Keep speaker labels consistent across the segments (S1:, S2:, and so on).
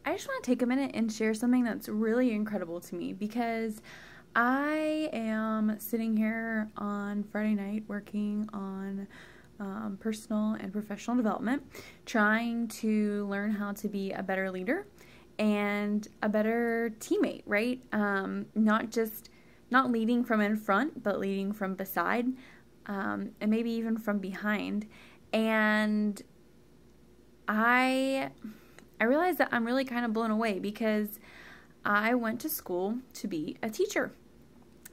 S1: I just want to take a minute and share something that's really incredible to me because I am sitting here on Friday night working on personal and professional development, trying to learn how to be a better leader and a better teammate, right? Not leading from in front, but leading from beside, and maybe even from behind. And I realized that I'm really kind of blown away because I went to school to be a teacher.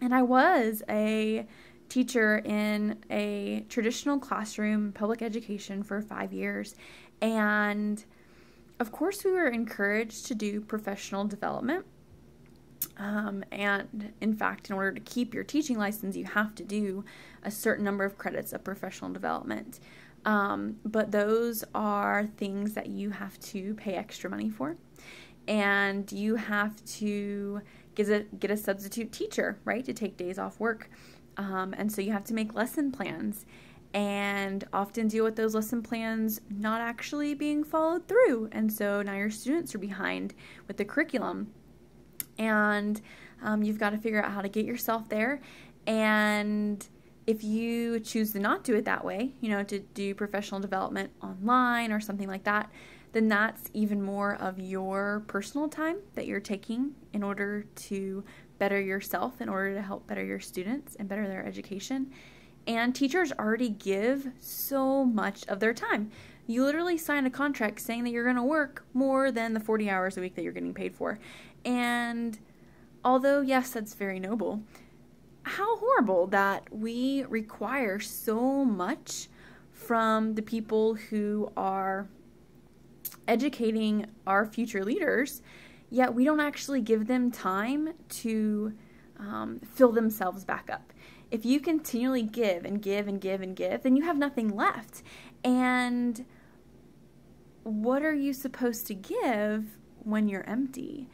S1: And I was a teacher in a traditional classroom, public education for 5 years. And of course, we were encouraged to do professional development. And in fact, in order to keep your teaching license, you have to do a certain number of credits of professional development. But those are things that you have to pay extra money for. And you have to get a substitute teacher, right, to take days off work. And so you have to make lesson plans and often deal with those lesson plans not actually being followed through. And so now your students are behind with the curriculum. And you've got to figure out how to get yourself there. And if you choose to not do it that way, to do professional development online or something like that, then that's even more of your personal time that you're taking in order to better yourself, in order to help better your students and better their education. And teachers already give so much of their time. You literally sign a contract saying that you're going to work more than the 40 hours a week that you're getting paid for. And although, yes, that's very noble, how horrible that we require so much from the people who are educating our future leaders, yet we don't actually give them time to fill themselves back up. If you continually give and give and give and give, then you have nothing left. And what are you supposed to give when you're empty?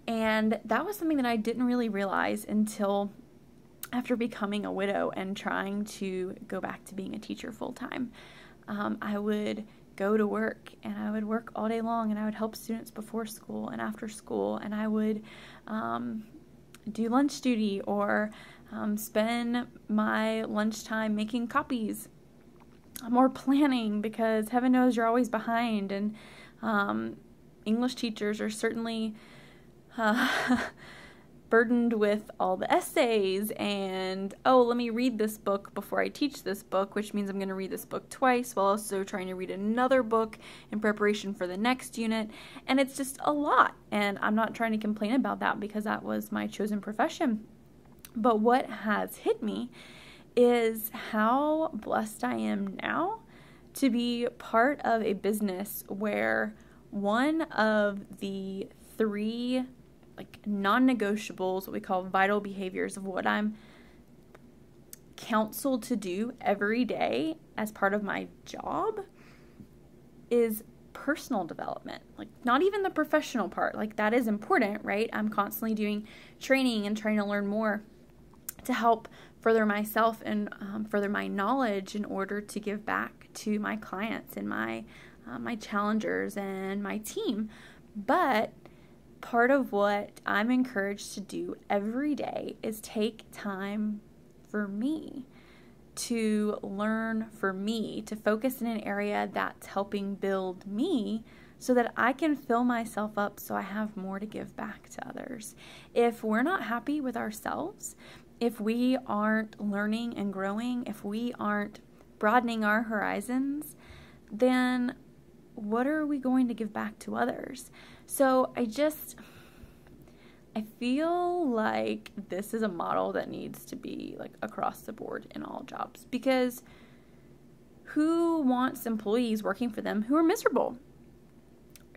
S1: And that was something that I didn't really realize until after becoming a widow and trying to go back to being a teacher full time. I would go to work and I would work all day long and I would help students before school and after school, and I would do lunch duty or spend my lunchtime making copies or planning, because heaven knows you're always behind, and English teachers are certainly burdened with all the essays and, let me read this book before I teach this book, which means I'm going to read this book twice while also trying to read another book in preparation for the next unit. And it's just a lot. And I'm not trying to complain about that because that was my chosen profession. But what has hit me is how blessed I am now to be part of a business where one of the 3 non-negotiables, what we call vital behaviors of what I'm counseled to do every day as part of my job, is personal development. Not even the professional part. That is important, right? I'm constantly doing training and trying to learn more to help further myself and further my knowledge in order to give back to my clients and my challengers and my team. But part of what I'm encouraged to do every day is take time for me, to learn for me, to focus in an area that's helping build me so that I can fill myself up so I have more to give back to others. If we're not happy with ourselves, if we aren't learning and growing, if we aren't broadening our horizons, then what are we going to give back to others? So I feel like this is a model that needs to be across the board in all jobs, because who wants employees working for them who are miserable?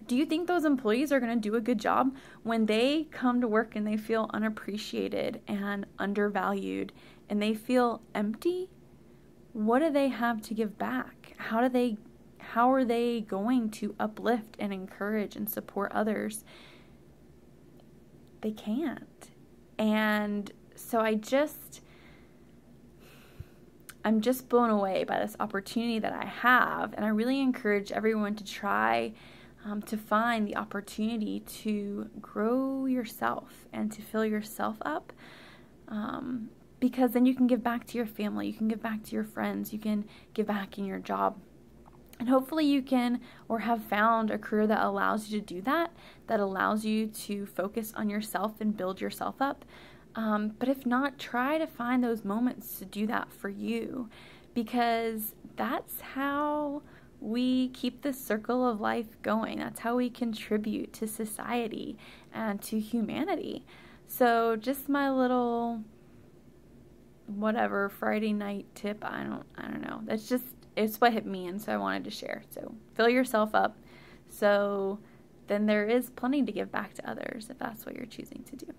S1: Do you think those employees are going to do a good job when they come to work and they feel unappreciated and undervalued and they feel empty? What do they have to give back? How are they going to uplift and encourage and support others? They can't. And so I'm just blown away by this opportunity that I have, and I really encourage everyone to try to find the opportunity to grow yourself and to fill yourself up. Because then you can give back to your family, you can give back to your friends, you can give back in your job. And hopefully you can or have found a career that allows you to do that, that allows you to focus on yourself and build yourself up. But if not, try to find those moments to do that for you, because that's how we keep the circle of life going. That's how we contribute to society and to humanity. So just my little whatever Friday night tip, I don't know. It's what hit me, and so I wanted to share. So fill yourself up, so then there is plenty to give back to others if that's what you're choosing to do.